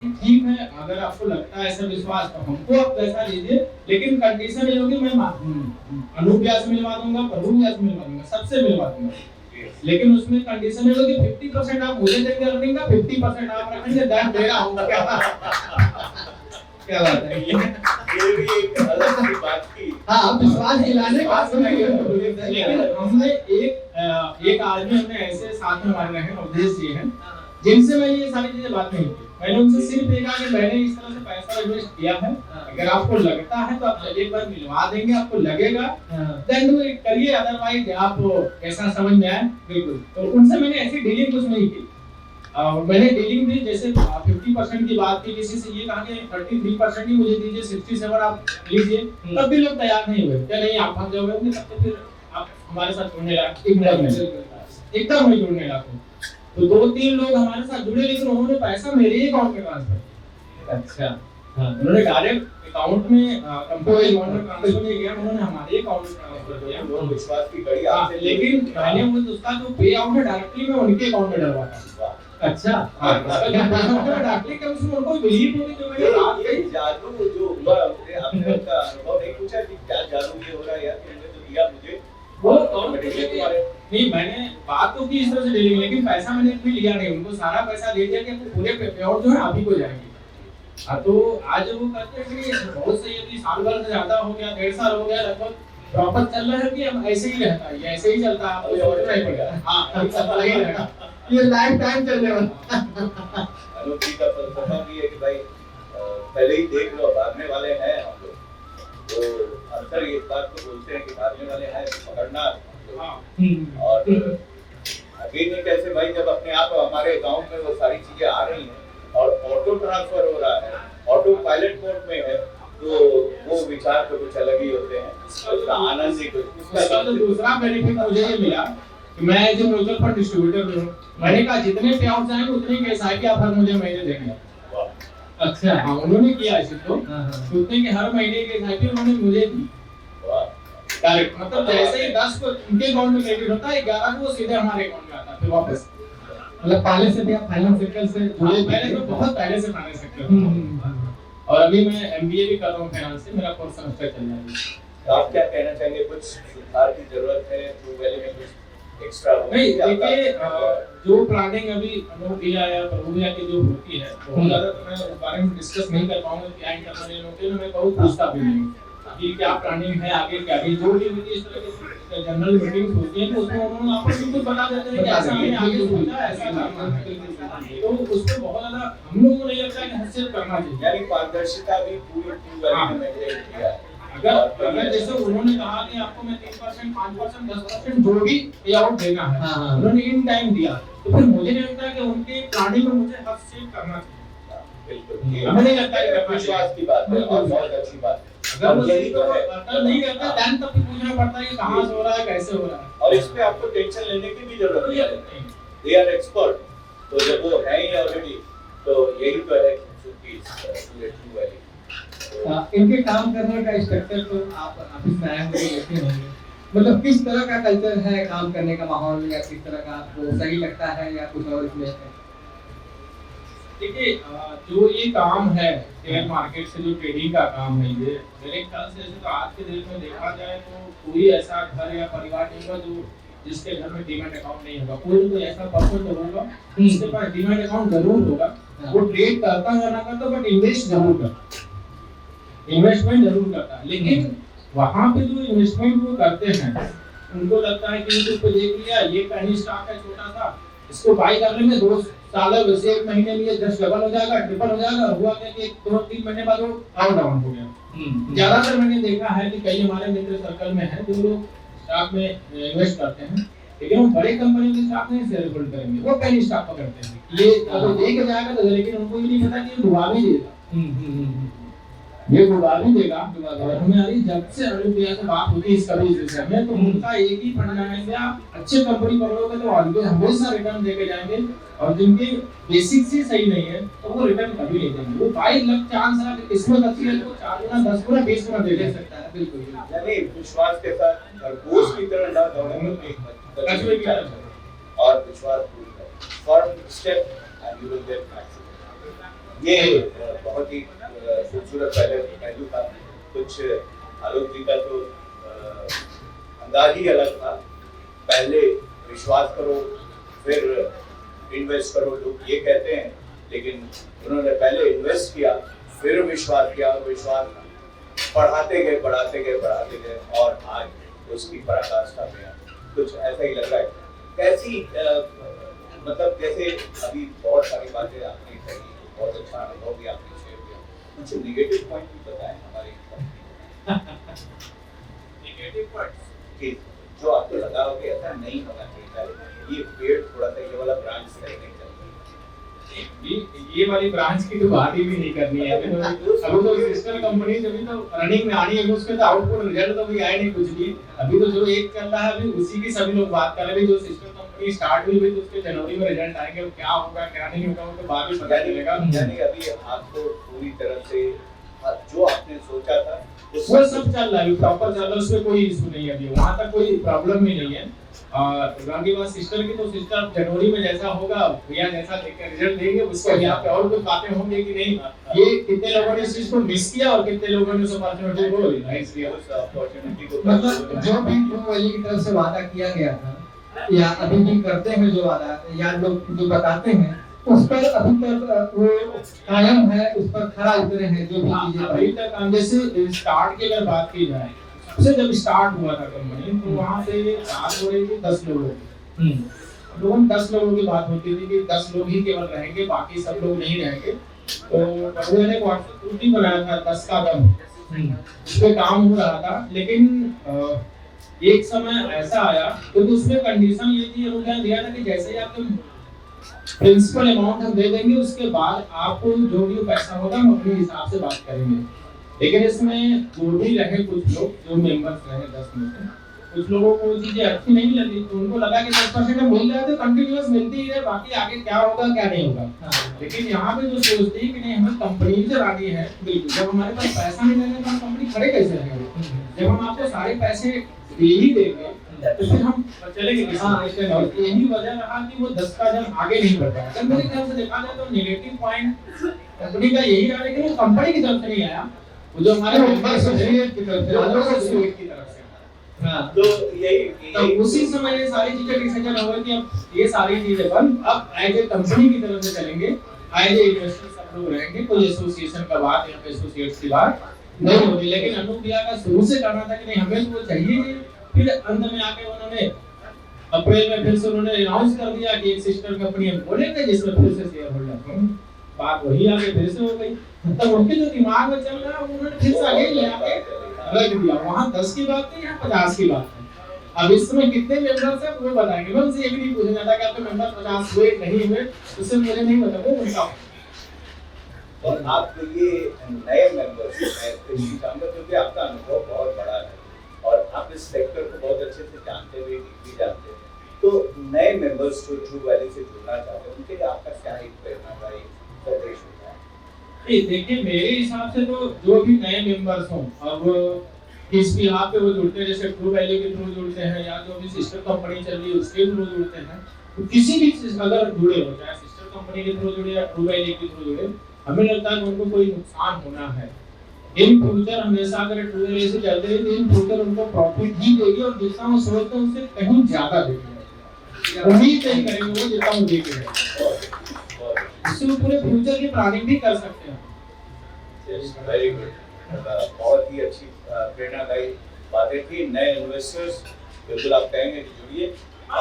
ठीक है, अगर आपको लगता है ऐसा विश्वास तो हमको आप पैसा दीजिए, लेकिन कंडीशन ये होगी मैं अनूप भैया से मिलवा दूंगा, प्रभु भैया से मिलवा दूंगा, सबसे मिलवा दूंगा। लेकिन उसमें कंडीशन ये होगी 50% आप मुझे देंगे अर्निंग का, 50% आप रखेंगे, दैट मेरा होगा। क्या बात है, ये भी एक अलग सी बात थी। हाँ, विश्वास दिलाने का लेकिन हमने एक आदमी हमने ऐसे साथ में हमारे रहे अवधेश जी हैं, जिनसे मैंने ये सारी चीजें बात नहीं की। मैंने उनसे सिर्फ ये कहा कि मैंने इस तरह से पैसा इन्वेस्ट किया है, अगर आपको लगता है तो आप एक बार मिलवा देंगे, आपको लगेगा देन डू इट करिए, अदरवाइज आप ऐसा समझ में आए बिल्कुल। तो उनसे मैंने ऐसी डीलिंग कुछ नहीं की। मैंने डीलिंग भी जैसे 50% की बात की, किसी से ये कहा कि 33% ही मुझे दीजिए, 67 आप लीजिए, तब भी लोग तैयार नहीं हुए। क्या नहीं आप भाग जाओगे, तब तो फिर आप हमारे साथ जुड़ने लगे, एकदम नहीं जुड़ने लगे। तो 2-3 लोग हमारे साथ जुड़े, लेकिन उन्होंने पैसा मेरे ही अकाउंट में ट्रांसफर किया। अच्छा, हाँ, उन्होंने डायरेक्ट अकाउंट में कंपनी अकाउंट में ट्रांसफर नहीं किया, उन्होंने हमारे अकाउंट में ट्रांसफर किया। वो विश्वास की कड़ी आपसे, लेकिन मैंने वो उसका जो पे आउट है डायरेक्टली मैं उनके अकाउंट में डलवाता। अच्छा, हाँ, डायरेक्टली कम से कम उनको बिलीव होगी जो मैंने बात कही। जादू जो हुआ उसने आपने उनका अनुभव नहीं पूछा कि क्या जादू ये हो रहा है यार, तुमने तो दिया मुझे वो नहीं, मैंने बात तो की इस तरह से डीलिंग, लेकिन पैसा मैंने भी लिया नहीं, उनको सारा पैसा दे दिया कि पूरे पेआउट जो है आप ही को जाएंगे। तो आज वो कहते हैं कि बहुत सही है कि साल भर से ज्यादा हो गया, 1.5 साल हो गया लगभग प्रॉपर चल रहा है कि हम ऐसे ही रहता है, ये ऐसे ही चलता है, आपको सोचना ही पड़ेगा। हाँ, सब लगे रहेगा, ये लाइफ टाइम चलने वाला। अनूप जी का फलसफा भी है कि भाई पहले ही देख लो, भागने वाले हैं हम लोग। तो अक्सर ये बात को बोलते हैं कि भागने वाले हैं पकड़ना। और अभी नहीं कैसे भाई, जब अपने आप हमारे अकाउंट में वो सारी चीजें आ रही हैं और ऑटो ट्रांसफर हो रहा है, ऑटो पायलट मोड में है, तो वो विचार तो कुछ अलग ही होते हैं, उसका आनंद ही कुछ। उसका तो दूसरा बेनिफिट मुझे ये मिला कि मैं जो म्यूचुअल फंड डिस्ट्रीब्यूटर हूँ, मैंने कहा जितने पे आउट जाएंगे उतने के एसआईपी आप हर मुझे महीने देंगे। अच्छा, हाँ, उन्होंने किया ऐसे तो उतने के हर महीने के एसआईपी उन्होंने मुझे दी डायरेक्ट, मतलब जैसे ही 10 को उनके अकाउंट में क्रेडिट होता है, 11 को सीधे हमारे अकाउंट में आता है फिर वापस। मतलब पहले से भी आप फाइनेंस सेक्टर से जुड़े, पहले तो बहुत पहले से फाइनेंस सेक्टर, और अभी मैं एमबीए भी कर रहा हूँ फाइनेंस से, मेरा कोर्स सेमेस्टर चल रहा है। तो आप क्या कहना चाहेंगे, कुछ सुधार की जरूरत है ट्रू वैली में, कुछ एक्स्ट्रा? नहीं, देखिए जो प्लानिंग अभी अनूप भैया या प्रभु भैया की जो होती है, बहुत ज्यादा तो मैं उस बारे में डिस्कस नहीं कर पाऊंगा कि क्या इंटरनल होते हैं, मैं बहुत पूछता भी नहीं कि क्या प्लानिंग है आगे, क्या भी जो भी होती है इस तरह की जनरल मीटिंग्स होती हैं, तो उसमें उन्होंने आपको बिल्कुल बता देते हैं कि ऐसा हमें आगे सोचा है, ऐसा करना है। तो उसको बहुत ज्यादा हम लोगों को नहीं लगता कि हस्तक्षेप करना चाहिए, यानी पारदर्शिता भी पूरी ट्रू वैली में मेंटेन किया है। अगर जैसे उन्होंने कहा कि आपको मैं 3%, 5%, 10% जो भी पे आउट देना है, उन्होंने इन टाइम दिया, तो फिर मुझे नहीं लगता कि उनके प्लानिंग में मुझे हस्तक्षेप करना चाहिए। बिल्कुल, हमें नहीं लगता कि विश्वास की बात है और बहुत अच्छी बात है। अगर वो यही तो नहीं करता देन तब भी पूछना पड़ता है कि कहां से हो रहा है, कैसे हो रहा है, और इस पे आपको टेंशन लेने की भी जरूरत नहीं है, दे आर एक्सपर्ट। तो जब वो है ही ऑलरेडी, तो यही तो है खूबसूरती ट्रू वैली। इनके काम करने का स्ट्रक्चर तो आप ऑफिस में आए होंगे, देखे होंगे, मतलब किस तरह का कल्चर है काम करने का माहौल, या किस तरह का आपको सही लगता है या कुछ और इसमें है? देखिए जो ये काम है शेयर मार्केट से जो ट्रेडिंग का काम है, ये मेरे ख्याल से ऐसे तो आज के दिन में देखा जाए तो कोई ऐसा घर या परिवार नहीं होगा जो जिसके घर में डीमैट अकाउंट नहीं होगा। कोई ऐसा पर्सन तो होगा जिसके पास डीमैट अकाउंट जरूर होगा, वो ट्रेड करता है ना करता, बट इन्वेस्ट जरूर करता, इन्वेस्टमेंट जरूर करता है। लेकिन वहां पे जो इन्वेस्टमेंट वो करते हैं, उनको लगता है कि यूट्यूब पे देख लिया, ये पेनी स्टॉक है छोटा सा, इसको बाई करने में 2 साल वैसे 1 महीने में 10 डबल हो जाएगा, ट्रिपल हो जाएगा। हुआ क्या कि 2-3 महीने बाद वो डाउन हो गया। ज्यादातर मैंने देखा है कि कई हमारे मित्र सर्कल में है जो लोग स्टॉक में इन्वेस्ट करते हैं, लेकिन वो बड़े कंपनी के स्टॉक नहीं शेयर होल्ड करेंगे, वो पेनी स्टॉक पकड़ते हैं। ये अगर देख जाएगा तो, लेकिन उनको ये नहीं पता कि ये डुबा भी देगा, ये डुबा भी देगा। और हमारी जब से अनूप भैया से बात होती है इस कभी विषय में, तो उनका एक ही फंडामेंट है, आप अच्छे कंपनी पकड़ोगे तो आगे हमेशा रिटर्न देके जाएंगे, और जिनके बेसिक्स ही सही नहीं है तो वो रिटर्न कभी नहीं देंगे। वो 22 लाख चांस है कि किस्मत अच्छी है तो 4 गुना 10 गुना 20 गुना दे सकता है। बिल्कुल, यानी विश्वास के साथ खरगोश की तरह ना दौड़ेंगे और विश्वास form step and you will get maximum. ये बहुत ही खूबसूरत पहलू था। कुछ आलोक जी का तो अंदाज ही अलग था। पहले विश्वास करो फिर इन्वेस्ट करो, लोग ये कहते हैं, लेकिन उन्होंने पहले इन्वेस्ट किया फिर विश्वास किया और विश्वास बढ़ाते गए और आज उसकी पराकाष्ठा में है। कुछ ऐसा ही लग रहा है। कैसी मतलब जैसे अभी बहुत सारी बातें आपने कही, बहुत अच्छा अनुभव भी आपने शेयर किया, कुछ नेगेटिव पॉइंट भी बताएं हमारे नेगेटिव पॉइंट्स कि जो आपको लगा हो कि ऐसा नहीं होना चाहिए, ये पेड़ थोड़ा सा ये वाला ब्रांच सही नहीं चल रहा। ये वाली ब्रांच की तो बात ही भी नहीं करनी है। अभी तो सिस्टर कंपनी जब तो रनिंग में आनी है, उसके तो आउटपुट रिजल्ट तो भी आए नहीं कुछ भी। अभी तो जो एक चल रहा है अभी उसी की सभी लोग बात कर रहे हैं। जो सिस्टर कंपनी स्टार्ट हुई तो उसके जनवरी में रिजल्ट आएंगे, क्या होगा क्या नहीं होगा वो तो बाद में पता चलेगा। यानी अभी आपको पूरी तरह से जो आपने सोचा था वो सब चल रहा है, प्रॉपर चल रहा है, उसमें कोई इशू नहीं है। अभी वहां तक कोई प्रॉब्लम ही नहीं है। बाकी बात सिस्टर की, तो सिस्टर जनवरी में जैसा होगा भैया जैसा रिजल्ट देंगे उसके यहाँ पे और कुछ बातें होंगी कि नहीं, ये कितने लोगों ने इस चीज को मिस किया और कितने लोगों ने उस अपॉर्चुनिटी को रियलाइज किया। उस अपॉर्चुनिटी को मतलब जो भी ट्रू वैली की तरफ से वादा किया गया था या अभी भी करते हैं जो वादा या लोग जो बताते हैं उस पर अभी तक वो कायम है, उस पर खरा उतरे हैं जो भी चीजें अभी तक। जैसे स्टार्ट की अगर बात की जाए, सबसे जब स्टार्ट हुआ था कंपनी तो वहां पे बात हो रही थी 10 लोगों की। लोगों 10 लोगों की बात होती थी कि 10 लोग ही केवल रहेंगे, बाकी सब लोग नहीं रहेंगे। तो प्रभु ने व्हाट्सएप ग्रुप भी बनाया था 10 का दम, उस पे काम हो रहा था। लेकिन एक समय ऐसा आया क्योंकि उसमें कंडीशन ये थी, उन्होंने दिया था कि जैसे ही आपके प्रिंसिपल अमाउंट हम दे देंगे उसके बाद आपको जो भी पैसा होगा हम अपने हिसाब से बात करेंगे। लेकिन इसमें जो भी रहे कुछ लोग जो मेंबर्स रहे 10 में से, कुछ लोगों को चीजें अच्छी नहीं लगी तो उनको लगा कि 10% मिल रहा है तो कंटिन्यूअस मिलती ही है, बाकी आगे क्या होगा क्या नहीं होगा। लेकिन यहाँ पे जो सोचते हैं कि नहीं हमें कंपनी चलानी है, बिल्कुल जब हमारे पास पैसा नहीं लगेगा तो हम कंपनी खड़े कैसे रहेंगे। जब हम आपको सारे पैसे दे ही देंगे तो फिर हम चलेंगे किसी। और यही वजह रहा कि वो 10 का जन आगे नहीं बढ़ पाया। अगर मेरे ख्याल से देखा जाए तो नेगेटिव पॉइंट कंपनी का यही रहा, लेकिन वो कंपनी की तरफ से नहीं आया, वो जो हमारे मेंबर एसोसिएट की तरफ से। हाँ, तो यही तो उसी समय ये सारी चीजें डिसीजन हो गई कि अब ये सारी चीजें बंद, अब एज ए कंपनी की तरफ से चलेंगे, एज ए इन्वेस्टर सब लोग रहेंगे, कोई एसोसिएशन का बात यहाँ पे एसोसिएट्स की बात नहीं होगी। लेकिन अनूप भैया का शुरू से करना था कि नहीं हमें तो वो चाहिए। फिर अंत में आके उन्होंने अप्रैल में फिर से उन्होंने अनाउंस कर दिया कि एक सिस्टर कंपनी हम खोलेंगे जिसमें फिर से शेयर होल्डर, बात वही आगे फिर से हो गई। तब उनके जो दिमाग में चल रहा है उन्होंने फिर से आगे ले आके रख दिया। वहां 10 की बात थी, यहाँ 50 की बात है। अब इस समय कितने मेंबर्स हैं वो बताएंगे। मैं उनसे ये भी नहीं पूछना था कि आपके मेंबर 50 हुए नहीं हुए, उससे मुझे नहीं पता, वो उनका। और आप ये नए मेंबर्स हैं, क्योंकि आपका अनुभव बहुत बड़ा है और आप इस सेक्टर को बहुत अच्छे से जानते हुए भी जानते हैं, तो नए मेंबर्स जो ट्रू वैली से जुड़ना चाहते हैं उनके लिए आपका क्या एक प्रेरणादायी संदेश होता है? देखिए मेरे हिसाब से तो जो भी नए मेंबर्स हों, अब किस भी यहाँ पे वो जुड़ते हैं, जैसे ट्रू वैली के थ्रू जुड़ते हैं या जो भी सिस्टर कंपनी चल रही है उसके थ्रू जुड़ते हैं, तो किसी भी अगर जुड़े हो, चाहे सिस्टर कंपनी के थ्रू जुड़े या ट्रू वैली के थ्रू जुड़े, हमें लगता है कि उनको कोई नुकसान होना है। इन फ्यूचर हमेशा अगर ट्रू वैली से चलते हैं तो इन फ्यूचर उनको प्रॉफिट ही देगी और जितना वो सोचते हैं उससे कहीं ज्यादा देगी। उम्मीद नहीं करेंगे वो जितना वो देगी, इससे वो पूरे फ्यूचर की प्लानिंग भी कर सकते हैं। वेरी गुड, बहुत ही अच्छी प्रेरणादायी बातें थी। नए इन्वेस्टर्स बिल्कुल आप कहेंगे कि जुड़िए।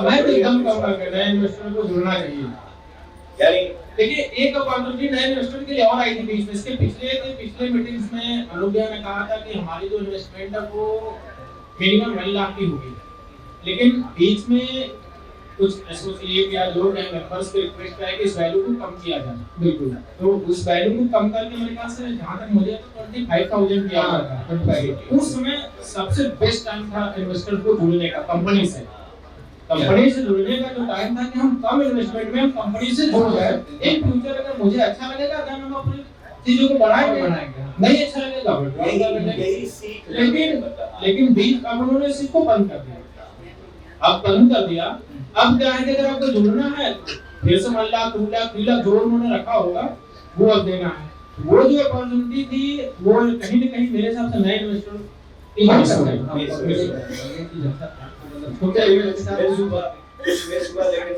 मैं तो एकदम कहूंगा कि नए इन्वेस्टर को जुड़ना चाहिए। यानी देखिए एक अपॉर्चुनिटी नए इन्वेस्टर के लिए और आई थी बीच में, इसके पिछले मीटिंग्स में अनूप भैया ने कहा था कि हमारी जो इन्वेस्टमेंट है वो मिनिमम 1 लाख की होगी, लेकिन बीच में कुछ एसोसिएट या लोग हैं मेंबर्स की रिक्वेस्ट है कि इस वैल्यू को कम किया जाए। बिल्कुल, तो उस वैल्यू को कम करके मेरे ख्याल से जहां तक मुझे तो 25,000 किया था। उस समय सबसे बेस्ट टाइम था इन्वेस्टर को जुड़ने का, कंपनी से जुड़ने का जो टाइम था कि हम कम इन्वेस्टमेंट में हम कंपनी से जुड़ गए। इन फ्यूचर अगर मुझे अच्छा लगेगा तो हम अपनी चीजों को बढ़ाएंगे, नहीं अच्छा लगेगा लेकिन बीच अब उन्होंने इसको बंद कर दिया। अब क्या है कि अगर आपको जुड़ना है फिर से 1 लाख 2 लाख 3 लाख जो उन्होंने रखा होगा वो अब देना है। वो जो अपॉर्चुनिटी थी वो कहीं ना कहीं मेरे हिसाब से नए इन्वेस्टर मिस हुआ लेकिन